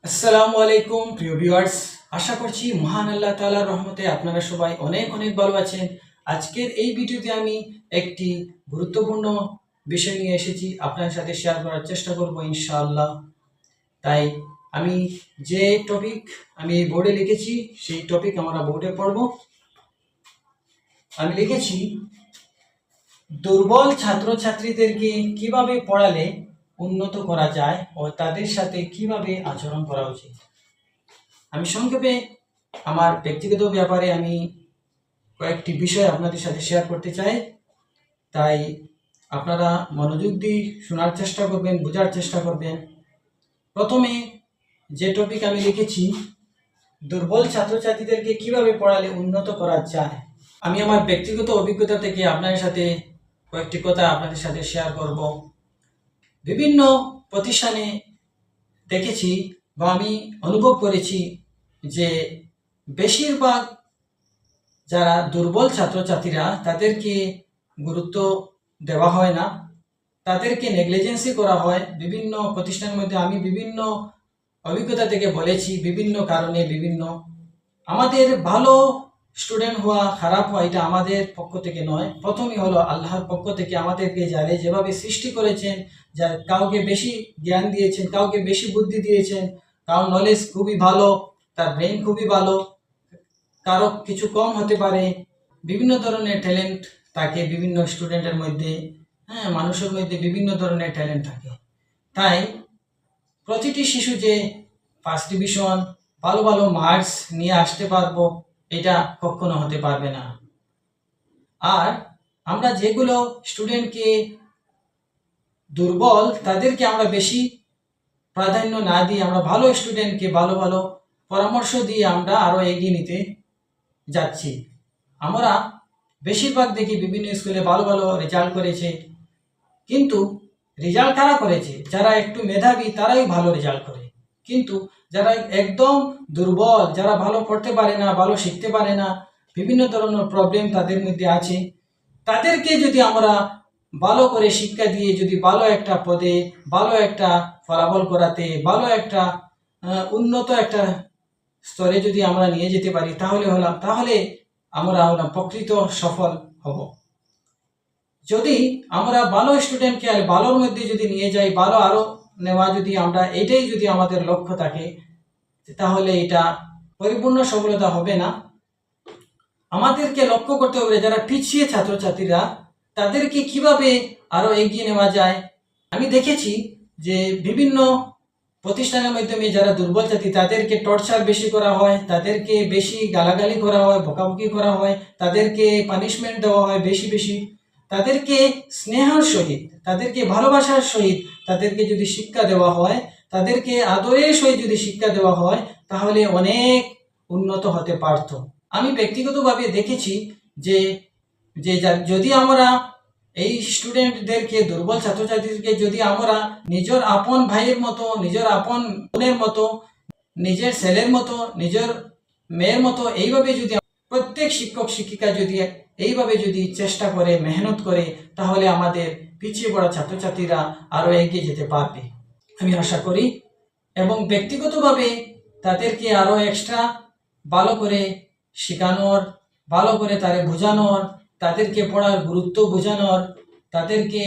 আসসালামু আলাইকুম প্রিয় ভিউয়ার্স, আশা করছি মহান আল্লাহ তাআলার রহমতে আপনারা সবাই অনেক অনেক ভালো আছেন। আজকের এই ভিডিওতে আমি একটি গুরুত্বপূর্ণ বিষয় নিয়ে এসেছি, আপনার সাথে শেয়ার করার চেষ্টা করব ইনশাআল্লাহ। তাই আমি যে টপিক আমি বোর্ডে লিখেছি সেই টপিক আমরা বোর্ডে পড়ব। আমি লিখেছি দুর্বল ছাত্রছাত্রীদেরকে কিভাবে পড়ালে উন্নত করা যায় ও তাদের সাথে কিভাবে আচরণ করা উচিত। আমি সংক্ষেপে আমার ব্যক্তিগত ব্যাপারে আমি কয়েকটি বিষয় আপনাদের সাথে শেয়ার করতে চাই, তাই আপনারা মনোযোগ দিয়ে শোনার চেষ্টা করবেন, বোঝার চেষ্টা করবেন। প্রথমে যে টপিক আমি লিখেছি, দুর্বল ছাত্রছাত্রীদেরকে কিভাবে পড়ালে উন্নত করা যায়। আমি আমার ব্যক্তিগত অভিজ্ঞতা থেকে আপনাদের সাথে কয়েকটি কথা আপনাদের সাথে শেয়ার করব। বিভিন্ন প্রতিষ্ঠানে দেখেছি বা আমি অনুভব করেছি যে বেশিরভাগ যারা দুর্বল ছাত্রছাত্রীরা তাদেরকে গুরুত্ব দেওয়া হয় না, তাদেরকে নেগলিজেন্সি করা হয়। বিভিন্ন প্রতিষ্ঠানের মধ্যে আমি বিভিন্ন অভিজ্ঞতা থেকে বলেছি, বিভিন্ন কারণে আমাদের ভালো স্টুডেন্ট হওয়া খারাপ হওয়া এটা আমাদের পক্ষ থেকে নয়। প্রথমই হলো আল্লাহর পক্ষ থেকে আমাদেরকে যারা যেভাবে সৃষ্টি করেছেন, যা কাউকে বেশি জ্ঞান দিয়েছেন, কাউকে বেশি বুদ্ধি দিয়েছেন, কারোর নলেজ খুবই ভালো, তার ব্রেন খুবই ভালো, কারো কিছু কম হতে পারে। বিভিন্ন ধরনের ট্যালেন্ট থাকে বিভিন্ন স্টুডেন্টের মধ্যে। মানুষের মধ্যে বিভিন্ন ধরনের ট্যালেন্ট থাকে। তাই প্রতিটি শিশু যে ফার্স্ট ডিভিশন ভালো ভালো মার্কস নিয়ে আসতে পারবো এটা কখনো হতে পারবে না। আর আমরা যেগুলো স্টুডেন্টকে দুর্বল তাদেরকে আমরা বেশি প্রাধান্য না দিয়ে আমরা ভালো স্টুডেন্টকে ভালো ভালো পরামর্শ দিয়ে আমরা আরও এগিয়ে নিতে যাচ্ছি। আমরা বেশিরভাগ দেখি বিভিন্ন স্কুলে ভালো ভালো রেজাল্ট করেছে, কিন্তু রেজাল্ট কারা করেছে? যারা একটু মেধাবী তারাই ভালো রেজাল্ট করে। কিন্তু যারা একদম দুর্বল, যারা ভালো পড়তে পারে না, ভালো শিখতে পারে না, বিভিন্ন ধরনের প্রবলেম তাদের মধ্যে আছে, তাদেরকে যদি আমরা ভালো করে শিক্ষা দিয়ে যদি ভালো একটা পদে ভালো একটা ফলাফল করাতে ভালো একটা উন্নত একটা স্তরে যদি আমরা নিয়ে যেতে পারি তাহলে আমরা প্রকৃত সফল হব। যদি আমরা ভালো স্টুডেন্টকে আর ভালোর মধ্যে যদি নিয়ে যাই, ভালো আরও নেওয়া, যদি আমরা এটাই যদি আমাদের লক্ষ্য থাকে, তাহলে এটা পরিপূর্ণ সফলতা হবে না। আমাদেরকে লক্ষ্য করতে হবে যারা পিছিয়ে ছাত্রছাত্রীরা তাদেরকে কিভাবে আরও এগিয়ে নেওয়া যায়। আমি দেখেছি যে বিভিন্ন প্রতিষ্ঠানের মাধ্যমে যারা দুর্বল ছাত্রী তাদেরকে টর্চার বেশি করা হয়, তাদেরকে বেশি গালাগালি করা হয়, বকাবকি করা হয়, তাদেরকে পানিশমেন্ট দেওয়া হয় বেশি বেশি। তাদেরকে স্নেহের সহিত, তাদেরকে ভালোবাসার সহিত তাদেরকে যদি শিক্ষা দেওয়া হয়, তাদেরকে আদরের সহিত যদি শিক্ষা দেওয়া হয়, তাহলে অনেক উন্নত হতে পারত। আমি ব্যক্তিগতভাবে দেখেছি যে যদি আমরা এই স্টুডেন্টদেরকে, দুর্বল ছাত্রছাত্রীদেরকে যদি আমরা নিজের আপন ভাইয়ের মতো, নিজের আপন বোনের মতো, নিজের ছেলের মতো, নিজের মেয়ের মতো এইভাবে যদি প্রত্যেক শিক্ষক শিক্ষিকা যদি এইভাবে যদি চেষ্টা করে, মেহনত করে, তাহলে আমাদের পিছিয়ে পড়া ছাত্রছাত্রীরা আরও এগিয়ে যেতে পারবে আমি আশা করি। এবং ব্যক্তিগতভাবে তাদেরকে আরও এক্সট্রা ভালো করে শেখানোর, ভালো করে তাদের বোঝানোর, তাদেরকে পড়ার গুরুত্ব বোঝানোর, তাদেরকে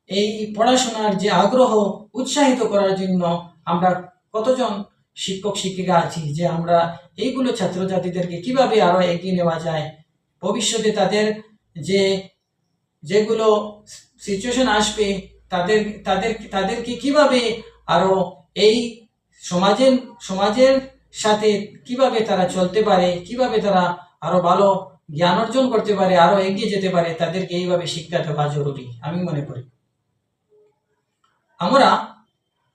এই পড়াশোনার যে আগ্রহ উৎসাহিত করার জন্য আমরা কতজন শিক্ষক শিক্ষিকা আছি যে আমরা এইগুলো ছাত্রছাত্রীদেরকে কিভাবে আরও এগিয়ে নেওয়া যায়। ভবিষ্যতে তাদের যেগুলো সিচুয়েশন আসবে তাদেরকে কিভাবে আরও এই সমাজের সাথে কিভাবে তারা চলতে পারে, কিভাবে তারা আরও ভালো জ্ঞান অর্জন করতে পারে, আরও এগিয়ে যেতে পারে, তাদেরকে এইভাবে শিক্ষা দেওয়া জরুরি আমি মনে করি। আমরা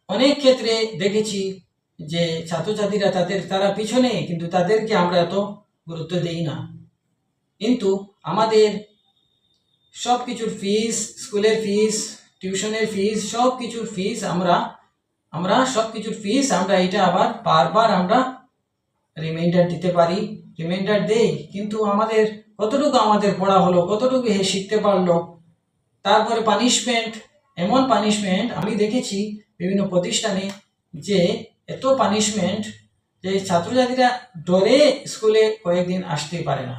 অনেক ক্ষেত্রে দেখেছি যে ছাত্রছাত্রীরা তারা পিছনে, কিন্তু তাদেরকে আমরা এত গুরুত্ব দেই না। কিন্তু আমাদের সব কিছুর ফিস, স্কুলের ফিস, টিউশনের ফিস, সব কিছুর ফিস আমরা সব কিছুর ফিস আমরা এটা আবার বারবার আমরা রিমাইন্ডার দিতে পারি, রিমাইন্ডার দেই, কিন্তু আমাদের কতটুকু আমাদের পড়া হলো, কতটুকু শিখতে পারলো। তারপরে পানিশমেন্ট, এমন পানিশমেন্ট আমি দেখেছি বিভিন্ন প্রতিষ্ঠানে যে এত পানিশমেন্ট যে ছাত্রছাত্রীরা ডরে স্কুলে কয়েকদিন আসতেই পারে না।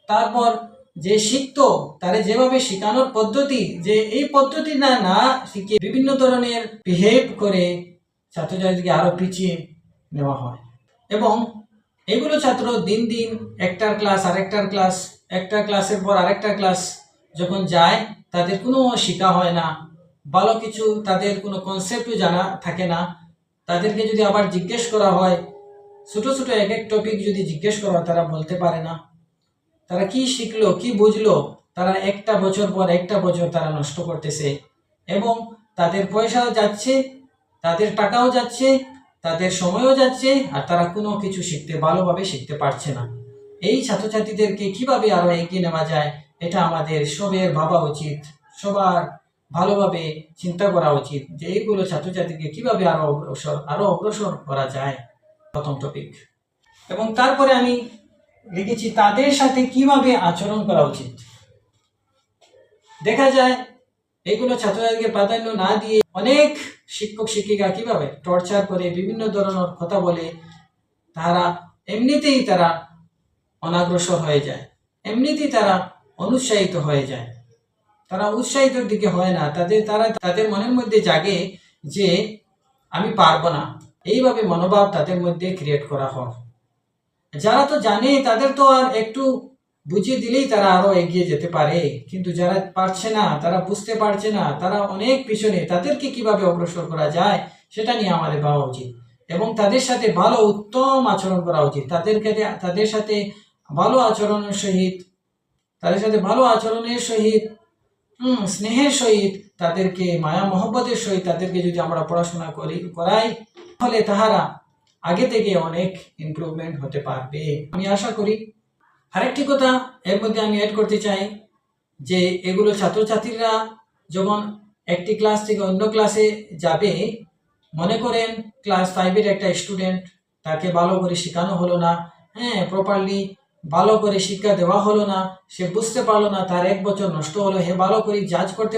তারপর যে শিখতো তারা যেভাবে শেখানোর পদ্ধতি, যে এই পদ্ধতি না না শিখে বিভিন্ন ধরনের বিহেভ করে ছাত্রছাত্রীকে আরো পিছিয়ে নেওয়া হয়। এবং এগুলো ছাত্র দিন দিন একটার ক্লাস আরেকটার ক্লাস, একটা ক্লাসের পর আরেকটা ক্লাস যখন যায়, তাদের কোনো শেখা হয় না, ভালো কিছু তাদের কোনো কনসেপ্টও জানা থাকে না। তাদেরকে যদি আবার জিজ্ঞেস করা হয়, ছোট ছোট এক এক টপিক যদি জিজ্ঞেস করা হয়, তারা বলতে পারে না। তারা কি শিখলো, কি বুঝলো, তারা একটা বছর পর একটা বছর তারা নষ্ট করতেছে এবং তাদের পয়সাও যাচ্ছে, তাদের টাকাও যাচ্ছে, তাদের সময়ও যাচ্ছে, আর তারা কোনো কিছু ভালোভাবে শিখতে পারছে না। এই ছাত্রছাত্রীদেরকে কিভাবে আরো এগিয়ে নেওয়া যায়, এটা আমাদের সবের ভাবা উচিত, সবার ভালোভাবে চিন্তা করা উচিত যে এইগুলো ছাত্রছাত্রীকে কিভাবে আরো অগ্রসর করা যায়, প্রথম টপিক। এবং তারপরে আমি লিখেছি তাদের সাথে কিভাবে আচরণ করা উচিত। দেখা যায় এইগুলো ছাত্রছাত্রীকে প্রাধান্য না দিয়ে অনেক শিক্ষক শিক্ষিকা কিভাবে টর্চার করে, বিভিন্ন ধরনের কথা বলে, তারা এমনিতেই তারা অনাগ্রসর হয়ে যায়, এমনিতেই তারা অনুৎসাহিত হয়ে যায়, তারা উৎসাহিতর দিকে হয় না। তাদের মনের মধ্যে জাগে যে আমি পারবো না, এইভাবে মনোভাব তাদের মধ্যে ক্রিয়েট করা হয়। যারা তো জানে তাদের তো আর একটু বুঝিয়ে দিলেই তারা আরো এগিয়ে যেতে পারে, কিন্তু যারা পারছে না, তারা বুঝতে পারছে না, তারা অনেক পিছনে, তাদেরকে কিভাবে অগ্রসর করা যায় সেটা নিয়ে আমাদের ভাবা উচিত এবং তাদের সাথে ভালো উত্তম আচরণ করা উচিত। তাদের সাথে ভালো আচরণের সহিত, স্নেহের সহিত, তাদেরকে মায়া মহব্বতের সহিত তাদেরকে যদি আমরা পড়াশোনা করাই, তাহলে তাহারা আগে থেকে অনেক ইমপ্রুভমেন্ট হতে পারবে, আমি আশা করি। আরেকটি কথা এর মধ্যে আমি অ্যাড করতে চাই যে এগুলো ছাত্রছাত্রীরা যখন একটি ক্লাস থেকে অন্য ক্লাসে যাবে, মনে করেন ক্লাস 5-এর একটা স্টুডেন্ট, তাকে ভালো করে শেখানো হলো না, প্রপারলি ভালো করে শিক্ষা দেওয়া হলো না, সে বুঝতে পারলো না, তার 1 বছর নষ্ট হলো, হে ভালো করে জাজ করতে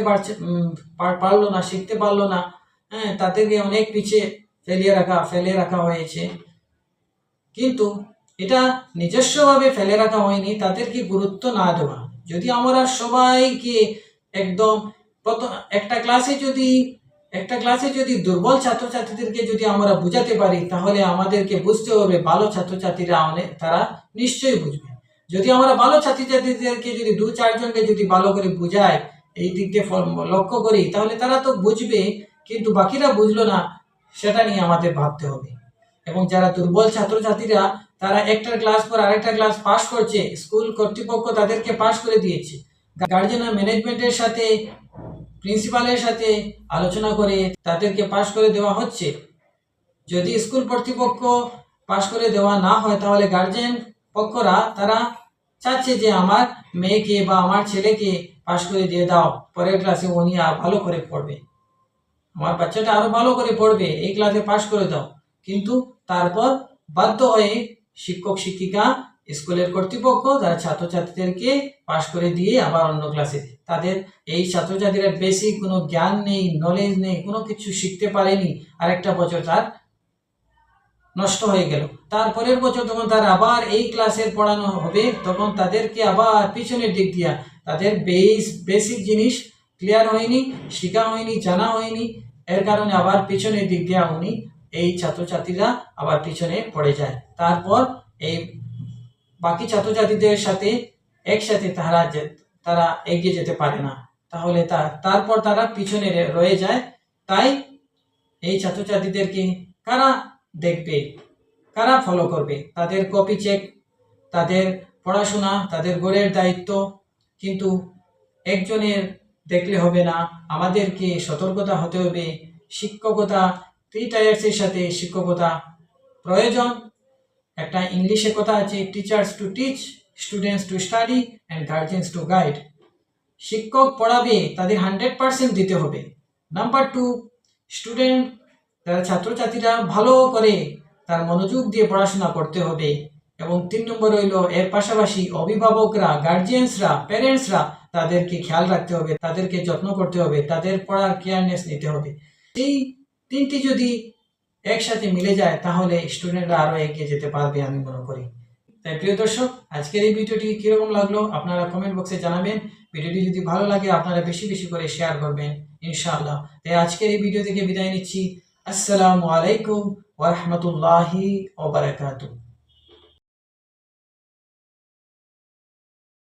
পারলো না, শিখতে পারলো না, তাদেরকে অনেক পিছিয়ে ফেলে রাখা হয়েছে। কিন্তু এটা নিজস্বভাবে ফেলে রাখা হয়নি, তাদেরকে গুরুত্ব না দেওয়া। যদি আমরা সবাইকে একদম একটা ক্লাসে যদি দুর্বল ছাত্রছাত্রীদেরকে যদি আমরা বুঝাতে পারি, তাহলে আমাদেরকে বুঝতে হবে ভালো ছাত্রছাত্রীরা তারা নিশ্চয়ই বুঝবে। যদি আমরা ভালো ছাত্রছাত্রীদেরকে যদি 2-4 জনকে যদি ভালো করে বুঝাই, এই দিক দিয়ে লক্ষ্য করি, তাহলে তারা তো বুঝবে, কিন্তু বাকিরা বুঝলো না, সেটা নিয়ে আমাদের ভাবতে হবে। এবং যারা দুর্বল ছাত্রছাত্রীরা, তারা একটার ক্লাস পর আরেকটা ক্লাস পাস করছে, স্কুল কর্তৃপক্ষ তাদেরকে পাস করে দিয়েছে, গার্জেন আর ম্যানেজমেন্টের সাথে, প্রিন্সিপালের সাথে আলোচনা করে তাদেরকে পাস করে দেওয়া হচ্ছে। যদি স্কুল কর্তৃপক্ষ পাস করে দেওয়া না হয়, তাহলে গার্জেন পক্ষরা তারা চাচ্ছে যে আমার মেয়েকে বা আমার ছেলেকে পাস করে দিয়ে দাও, পরের ক্লাসে উনি আর ভালো করে পড়বে, আমার বাচ্চাটা আরো ভালো করে পড়বে, এই ক্লাসে পাস করে দাও। কিন্তু তারপর বাধ্য হয়ে শিক্ষক শিক্ষিকা, স্কুলের কর্তৃপক্ষ তারা ছাত্রছাত্রীদেরকে পাস করে দিয়ে আবার অন্য ক্লাসে, তাদের এই ছাত্রছাত্রীরা বেসিক কোনো জ্ঞান নেই, নলেজ নেই, কোনো কিছু শিখতে পারেনি, আরেকটা বছর তার নষ্ট হয়ে গেল। তারপরের বছর যখন তার আবার এই ক্লাসের পড়ানো হবে, তখন তাদেরকে আবার পিছনের দিক দিয়া তাদের বেসিক জিনিস ক্লিয়ার হয়নি, শেখা হয়নি, জানা হয়নি, এর কারণে আবার পিছনের দিক দিয়া এই ছাত্রছাত্রীরা আবার পিছনে পড়ে যায়। তারপর এই বাকি ছাত্রছাত্রীদের সাথে একসাথে তারা এগিয়ে যেতে পারে না, তাহলে তারপর তারা পিছনে রয়ে যায়। তাই এই ছাত্রছাত্রীদেরকে কারা দেখবে, কারা ফলো করবে? তাদের কপি চেক, তাদের পড়াশোনা, তাদের গড়ের দায়িত্ব কিন্তু একজনের দেখলে হবে না, আমাদেরকে সতর্কতা হতে হবে। শিক্ষকতা 3 টায়ার্সের সাথে শিক্ষকতা প্রয়োজন। একটা ইংলিশে কথা আছে, teachers to teach, students to study and guardians to guide. শিক্ষক পড়াবে, তাদের 100% দিতে হবে। নাম্বার 2, স্টুডেন্ট, তারা ছাত্রছাত্রীরা ভালো করে তার মনোযোগ দিয়ে পড়াশোনা করতে হবে। এবং 3 নম্বর হইল, এর পাশাপাশি অভিভাবকরা, গার্জিয়ানসরা, প্যারেন্টসরা তাদেরকে খেয়াল রাখতে হবে, তাদেরকে যত্ন করতে হবে, তাদের পড়ার কেয়ারনেস নিতে হবে। এই 3টি যদি একসাথে মিলে যায় তাহলে স্টুডেন্টরা আরো এগিয়ে যেতে পারবে আমি মনে করি। তাই প্রিয় দর্শক, আজকের এই ভিডিওটি কিরকম লাগলো আপনারা কমেন্ট বক্সে জানাবেন। ভিডিওটি যদি ভালো লাগে আপনারা বেশি বেশি করে শেয়ার করবেন ইনশাআল্লাহ। তাই আজকের এই ভিডিও থেকে বিদায় নিচ্ছি। আসসালামু আলাইকুম ওয়া রাহমাতুল্লাহি ওয়া বারাকাতুহু।